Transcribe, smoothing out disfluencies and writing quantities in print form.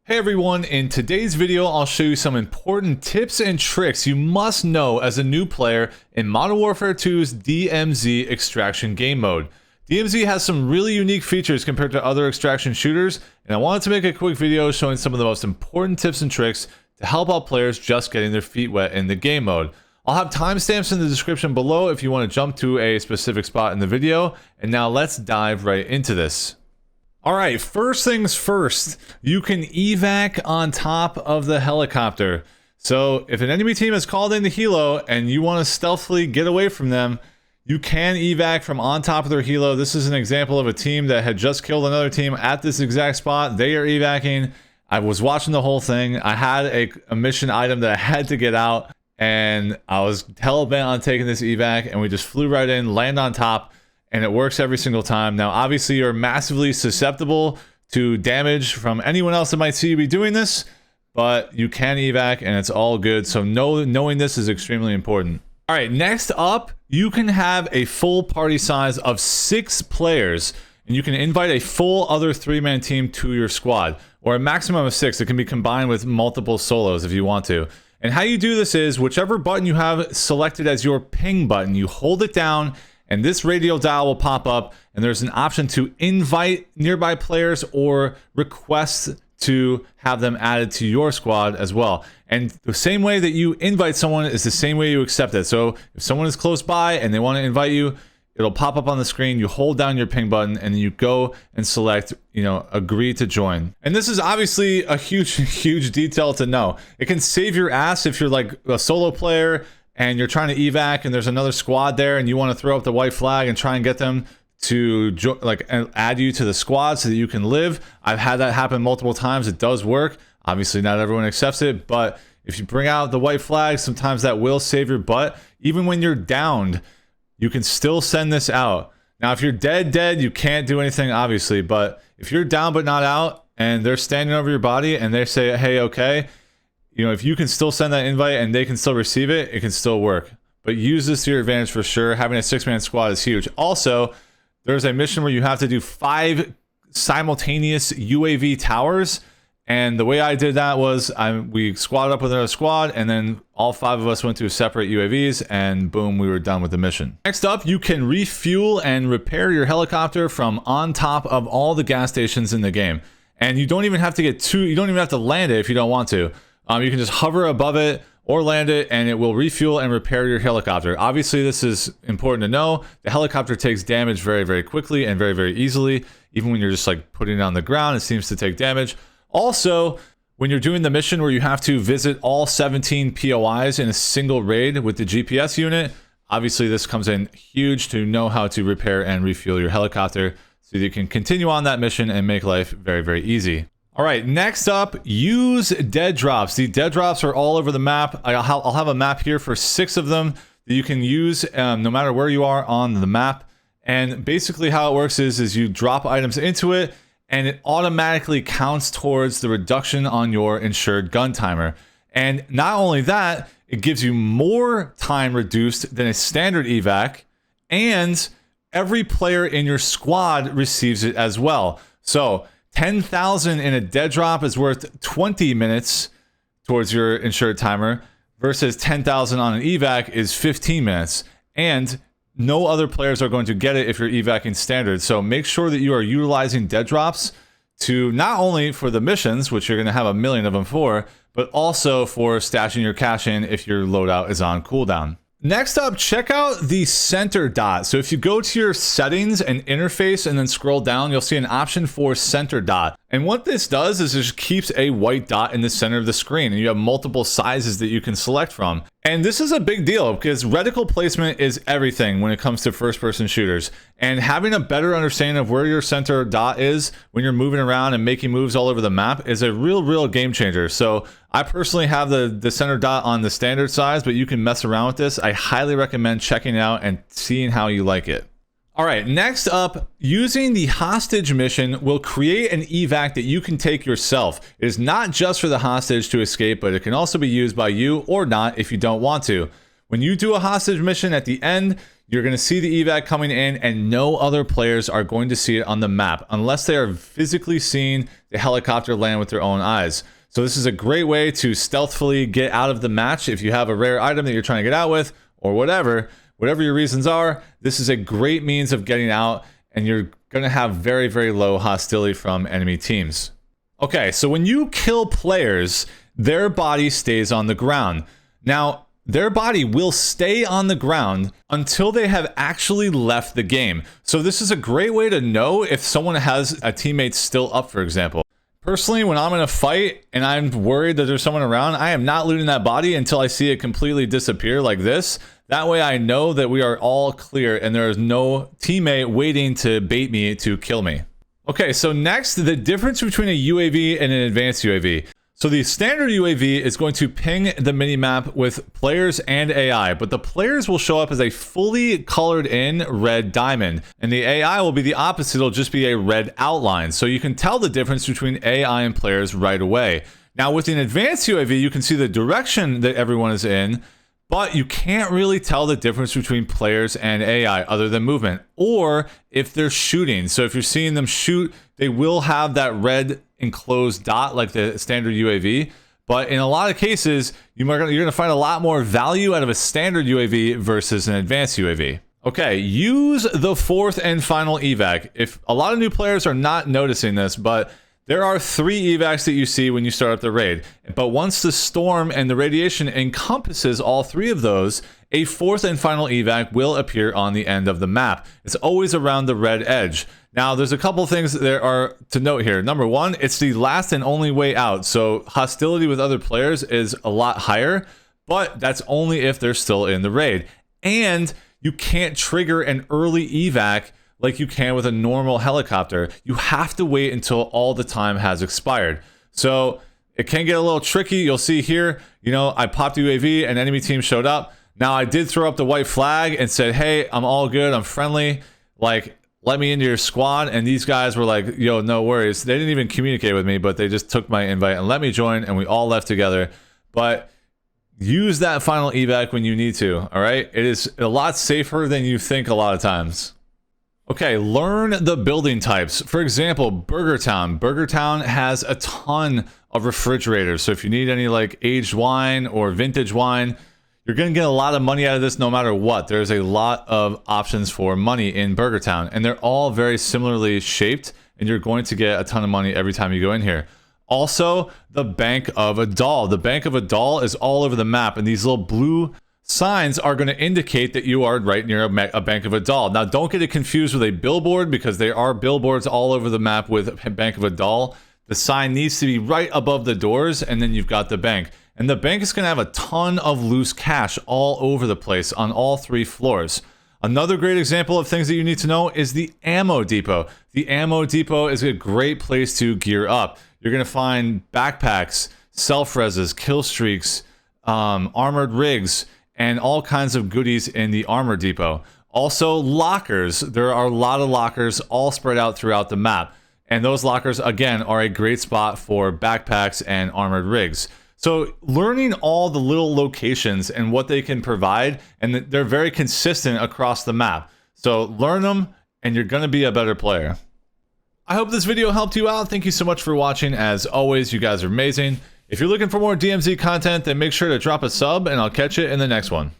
Hey everyone, in today's video I'll show you some important tips and tricks you must know as a new player in Modern Warfare 2's DMZ extraction game mode. DMZ has some really unique features compared to other extraction shooters, and I wanted to make a quick video showing some of the most important tips and tricks to help out players just getting their feet wet in the game mode. I'll have timestamps in the description below if you want to jump to a specific spot in the video, and now let's dive right into this. Alright, first things first, you can evac on top of the helicopter. So if an enemy team is called into helo and you want to stealthily get away from them, you can evac from on top of their helo. This is an example of a team that had just killed another team at this exact spot. They are evacing. I was watching the whole thing. I had a mission item that I had to get out, and I was hell bent on taking this evac, and we just flew right in, land on top, and it works every single time. Now, obviously, you're massively susceptible to damage from anyone else that might see you be doing this, but you can evac, and it's all good. So knowing this is extremely important. All right, next up, you can have a full party size of 6 players, and you can invite a full other 3-man team to your squad, or a maximum of 6. It can be combined with multiple solos if you want to. And how you do this is, whichever button you have selected as your ping button, you hold it down, and this radio dial will pop up, and there's an option to invite nearby players or request to have them added to your squad as well. And the same way that you invite someone is the same way you accept it. So if someone is close by and they want to invite you, it'll pop up on the screen. You hold down your ping button and then you go and select, agree to join. And this is obviously a huge detail to know. It can save your ass if you're like a solo player and you're trying to evac and there's another squad there and you want to throw up the white flag and try and get them to add you to the squad so that you can live. I've had that happen multiple times. It does work. Obviously not everyone accepts it, but if you bring out the white flag, sometimes that will save your butt. Even when you're downed, you can still send this out. Now, if you're dead, you can't do anything, obviously, but if you're down but not out and they're standing over your body and they say, hey, okay, if you can still send that invite and they can still receive it, it can still work. But use this to your advantage for sure. Having a 6-man squad is huge. Also, there's a mission where you have to do 5 simultaneous UAV towers. And the way I did that was we squatted up with another squad, and then all 5 of us went to separate UAVs, and boom, we were done with the mission. Next up, you can refuel and repair your helicopter from on top of all the gas stations in the game. And you don't even have to you don't even have to land it if you don't want to. You can just hover above it or land it, and it will refuel and repair your helicopter. Obviously, this is important to know. The helicopter takes damage very quickly and very easily. Even when you're just like putting it on the ground, it seems to take damage. Also, when you're doing the mission where you have to visit all 17 POIs in a single raid with the GPS unit, obviously this comes in huge to know how to repair and refuel your helicopter so that you can continue on that mission and make life very easy. All right, next up, use dead drops. The dead drops are all over the map. I'll have a map here for 6 of them that you can use no matter where you are on the map. And basically how it works is you drop items into it, and it automatically counts towards the reduction on your insured gun timer. And not only that, it gives you more time reduced than a standard evac, and every player in your squad receives it as well. So 10,000 in a dead drop is worth 20 minutes towards your insured timer versus 10,000 on an evac is 15 minutes. And no other players are going to get it if you're evacing standard. So make sure that you are utilizing dead drops to not only for the missions, which you're going to have a million of them for, but also for stashing your cash in if your loadout is on cooldown. Next up, check out the center dot. So if you go to your settings and interface and then scroll down, you'll see an option for center dot. And what this does is it just keeps a white dot in the center of the screen, and you have multiple sizes that you can select from. And this is a big deal because reticle placement is everything when it comes to first-person shooters. And having a better understanding of where your center dot is when you're moving around and making moves all over the map is a real game changer. So I personally have the center dot on the standard size, but you can mess around with this. I highly recommend checking it out and seeing how you like it. All right, next up, using the hostage mission will create an evac that you can take yourself. It is not just for the hostage to escape, but it can also be used by you or not if you don't want to. When you do a hostage mission at the end, you're going to see the evac coming in, and no other players are going to see it on the map unless they are physically seeing the helicopter land with their own eyes. So this is a great way to stealthily get out of the match if you have a rare item that you're trying to get out with, or whatever your reasons are. This is a great means of getting out, and you're going to have very, very low hostility from enemy teams. Okay, so when you kill players, their body stays on the ground. Now, their body will stay on the ground until they have actually left the game. So this is a great way to know if someone has a teammate still up, for example. Personally, when I'm in a fight and I'm worried that there's someone around, I am not looting that body until I see it completely disappear like this. That way I know that we are all clear and there is no teammate waiting to bait me to kill me. Okay, so next, the difference between a UAV and an advanced UAV. So the standard UAV is going to ping the minimap with players and AI, but the players will show up as a fully colored in red diamond, and the AI will be the opposite. It'll just be a red outline. So you can tell the difference between AI and players right away. Now with an advanced UAV, you can see the direction that everyone is in, but you can't really tell the difference between players and AI other than movement, or if they're shooting. So if you're seeing them shoot, they will have that red enclosed dot like the standard UAV. But in a lot of cases, you're going to find a lot more value out of a standard UAV versus an advanced UAV. Okay, use the fourth and final evac. If a lot of new players are not noticing this, but there are 3 evacs that you see when you start up the raid, but once the storm and the radiation encompasses all 3 of those, a 4th and final evac will appear on the end of the map. It's always around the red edge. Now, there's a couple things there are to note here. Number 1, it's the last and only way out, so hostility with other players is a lot higher, but that's only if they're still in the raid. And you can't trigger an early evac like you can with a normal helicopter. You have to wait until all the time has expired. So it can get a little tricky. You'll see here, you know, I popped the UAV and enemy team showed up. Now I did throw up the white flag and said, hey, I'm all good, I'm friendly, like, let me into your squad. And these guys were like, yo, no worries. They didn't even communicate with me, but they just took my invite and let me join, and we all left together. But use that final evac when you need to, all right? It is a lot safer than you think a lot of times. Okay, learn the building types. For example, Burger Town. Burger Town has a ton of refrigerators. So if you need any like aged wine or vintage wine, you're going to get a lot of money out of this no matter what. There's a lot of options for money in Burger Town, and they're all very similarly shaped, and you're going to get a ton of money every time you go in here. Also, the Bank of a Doll. The Bank of a Doll is all over the map, and these little blue signs are going to indicate that you are right near a Bank of a Doll. Now, don't get it confused with a billboard, because there are billboards all over the map with a Bank of a Doll. The sign needs to be right above the doors, and then you've got the bank. And the bank is going to have a ton of loose cash all over the place on all 3 floors. Another great example of things that you need to know is the ammo depot. The ammo depot is a great place to gear up. You're going to find backpacks, self-reses, kill streaks, armored rigs, and all kinds of goodies in the armor depot. Also, lockers. There are a lot of lockers all spread out throughout the map. And those lockers, again, are a great spot for backpacks and armored rigs. So learning all the little locations and what they can provide, and they're very consistent across the map. So learn them, and you're going to be a better player. I hope this video helped you out. Thank you so much for watching. As always, you guys are amazing. If you're looking for more DMZ content, then make sure to drop a sub, and I'll catch you in the next one.